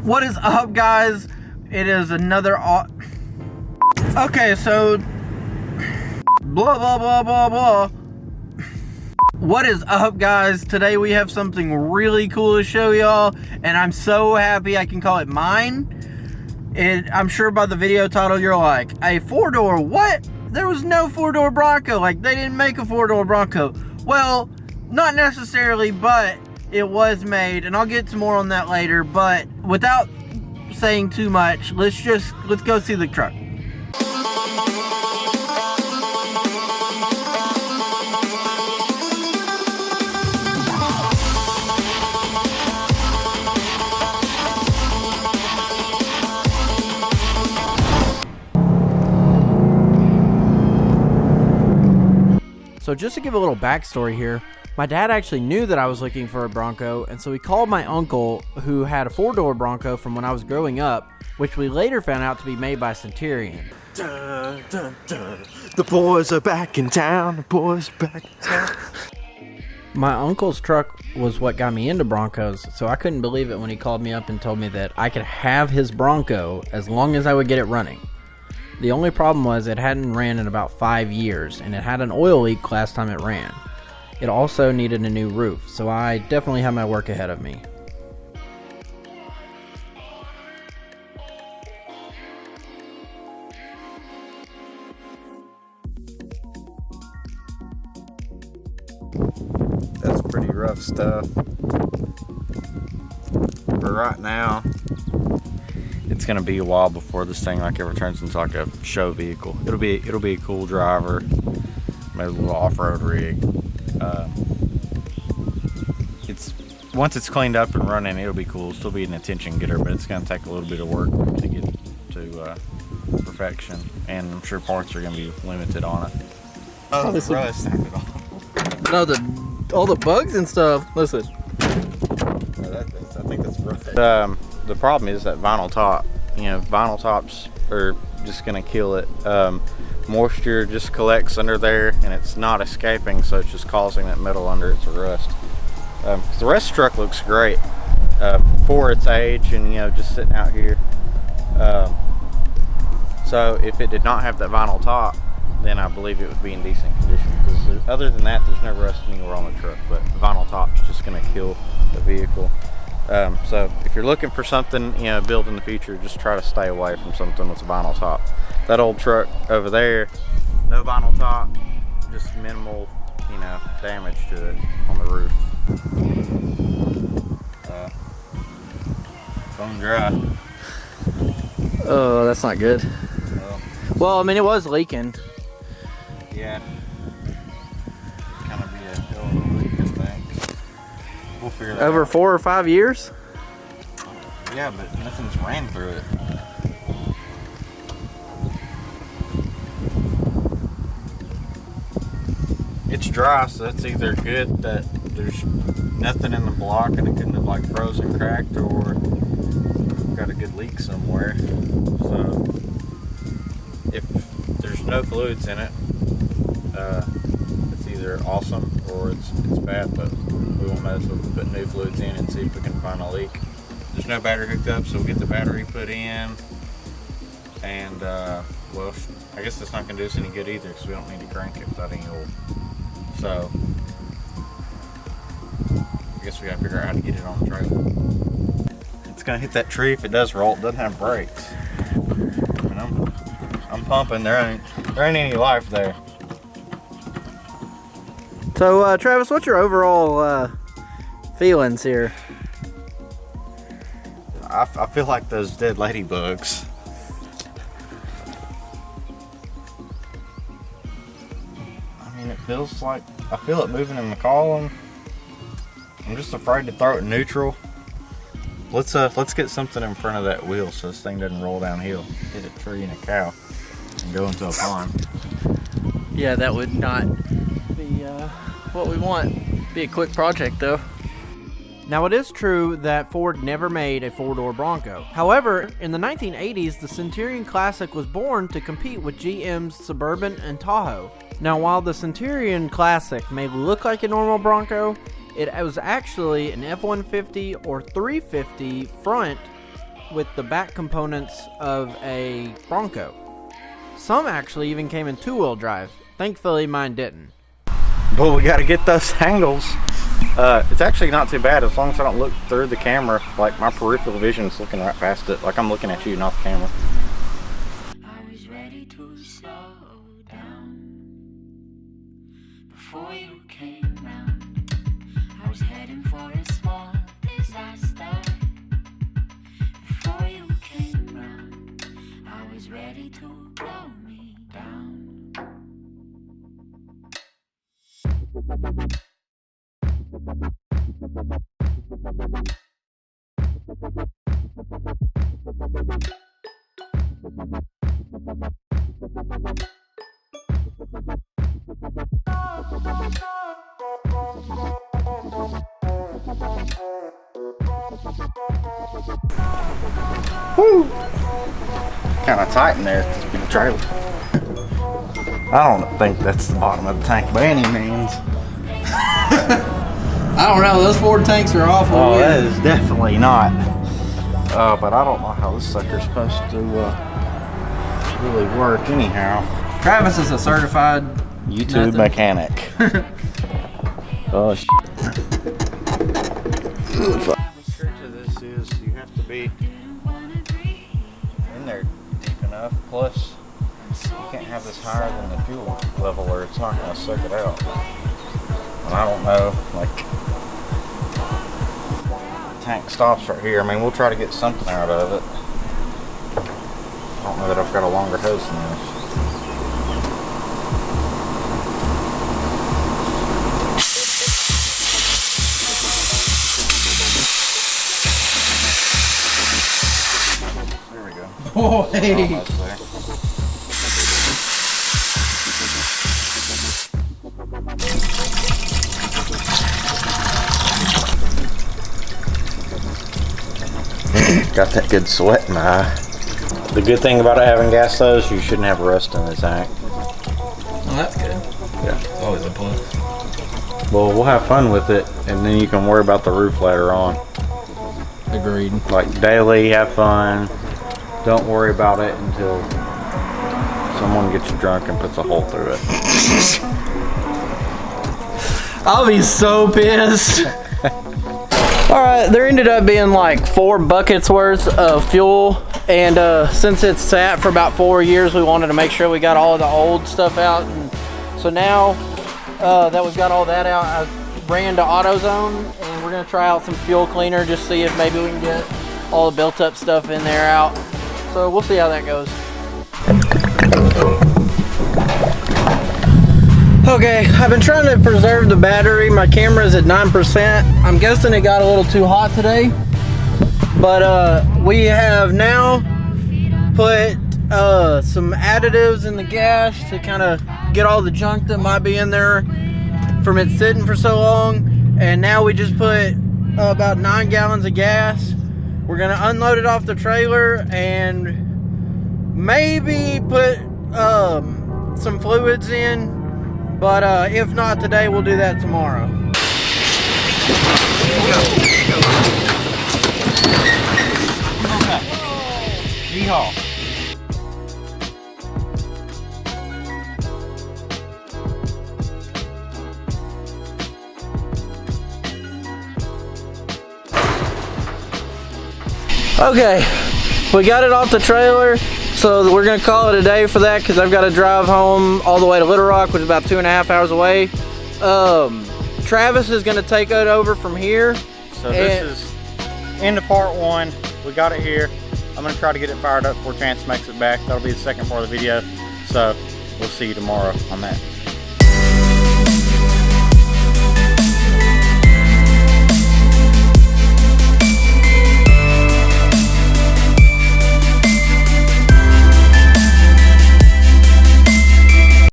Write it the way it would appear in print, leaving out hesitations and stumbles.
What is up, guys? It is another okay, so blah blah blah blah blah. What is up, guys? Today we have something really cool to show y'all, and I'm so happy I can call it mine. I'm sure by the video title you're like, a four-door what? There was no four-door Bronco. Like, they didn't make a four-door Bronco. Well, not necessarily, but it was made, and I'll get to more on that later. But without saying too much, let's go see the truck. So just to give a little backstory here, my dad actually knew that I was looking for a Bronco, and so he called my uncle, who had a four-door Bronco from when I was growing up, which we later found out to be made by Centurion. Dun, dun, dun. The boys are back in town. The boys are back in town. My uncle's truck was what got me into Broncos, so I couldn't believe it when he called me up and told me that I could have his Bronco as long as I would get it running. The only problem was it hadn't ran in about 5 years, and it had an oil leak last time it ran. It also needed a new roof, so I definitely had my work ahead of me. That's pretty rough stuff. For right now, it's gonna be a while before this thing ever turns into like a show vehicle. It'll be a cool driver, maybe a little off-road rig. Once it's cleaned up and running, it'll be cool. It'll still be an attention getter, but it's gonna take a little bit of work to get to perfection, and I'm sure parts are gonna be limited on it. Oh, the rust. No, all the bugs and stuff. Listen. I think that's rust. The problem is that vinyl top. You know, vinyl tops are just gonna kill it. Moisture just collects under there, and it's not escaping, so it's just causing that metal under it to rust. The rest of the truck looks great for its age, and just sitting out here. So if it did not have that vinyl top, then I believe it would be in decent condition. Because other than that, there's no rust anywhere on the truck. But vinyl top's just going to kill the vehicle. So if you're looking for something, built in the future, just try to stay away from something with a vinyl top. That old truck over there, no vinyl top, just minimal, damage to it on the roof. Bone dry. Oh, that's not good. Well, I mean, it was leaking. Yeah. Kind of be a leaking thing. We'll figure that Over out. 4 or 5 years? Yeah, but nothing's ran through it. It's dry, so that's either good that there's nothing in the block and it couldn't have frozen, cracked, or got a good leak somewhere. So if there's no fluids in it, it's either awesome or it's bad, but we won't know until we put new fluids in and see if we can find a leak. There's no battery hooked up, so we'll get the battery put in, and well, I guess that's not going to do us any good either, because we don't need to crank it without any oil. So I guess we got to figure out how to get it on the trailer. It's going to hit that tree if it does roll. It doesn't have brakes. I mean, I'm pumping. There ain't any life there. So, Travis, what's your overall feelings here? I feel like those dead ladybugs. I mean, it feels like I feel it moving in the column. I'm just afraid to throw it neutral. Let's get something in front of that wheel so this thing doesn't roll downhill, hit a tree and a cow, and go into a pond. Yeah, that would not be what we want. Be a quick project, though. Now, it is true that Ford never made a four-door Bronco. However, in the 1980s, the Centurion Classic was born to compete with GM's Suburban and Tahoe. Now, while the Centurion Classic may look like a normal Bronco, it was actually an F-150 or 350 front with the back components of a Bronco. Some actually even came in 2-wheel drive. Thankfully mine didn't. But we got to get those angles. It's actually not too bad as long as I don't look through the camera. Like my peripheral vision's looking right past it. Like I'm looking at you, not the camera. I was ready to slow down before you came round. I was heading for a small disaster before you came round. I was ready to blow me down. Woo! Kind of tight in there. It's been a trailer. I don't think that's the bottom of the tank by any means. I don't know, those Ford tanks are awful. Oh, that is definitely not. But I don't know how this sucker's supposed to really work anyhow. Travis is a certified YouTube mechanic. Oh, shit. The trick to this is you have to be in there deep enough. Plus, you can't have this higher than the fuel level or it's not going to suck it out. And I don't know, like, the tank stops right here. I mean, we'll try to get something out of it. I don't know that I've got a longer hose than this. There we go. Oh, hey. Almost there. Got that good sweat in my eye. The good thing about it having gas though is you shouldn't have rust in the tank. Oh, that's good. Yeah. It's always a plus. Well, we'll have fun with it and then you can worry about the roof later on. Agreed. Like daily, have fun. Don't worry about it until someone gets you drunk and puts a hole through it. I'll be so pissed. Alright, there ended up being like 4 buckets worth of fuel, and since it's sat for about 4 years, we wanted to make sure we got all of the old stuff out. And so now that we've got all that out, I ran to AutoZone and we're gonna try out some fuel cleaner, just see if maybe we can get all the built up stuff in there out. So we'll see how that goes. Okay, I've been trying to preserve the battery. My camera's at 9%. I'm guessing it got a little too hot today. But we have now put some additives in the gas to kind of get all the junk that might be in there from it sitting for so long. And now we just put about 9 gallons of gas. We're gonna unload it off the trailer and maybe put some fluids in. But if not today, we'll do that tomorrow. Yeehaw. Okay, we got it off the trailer, so we're gonna call it a day for that because I've got to drive home all the way to Little Rock, which is about 2.5 hours away. Travis is gonna take it over from here. So this is into part 1. We got it here. I'm gonna try to get it fired up before Chance makes it back. That'll be the second part of the video. So we'll see you tomorrow on that.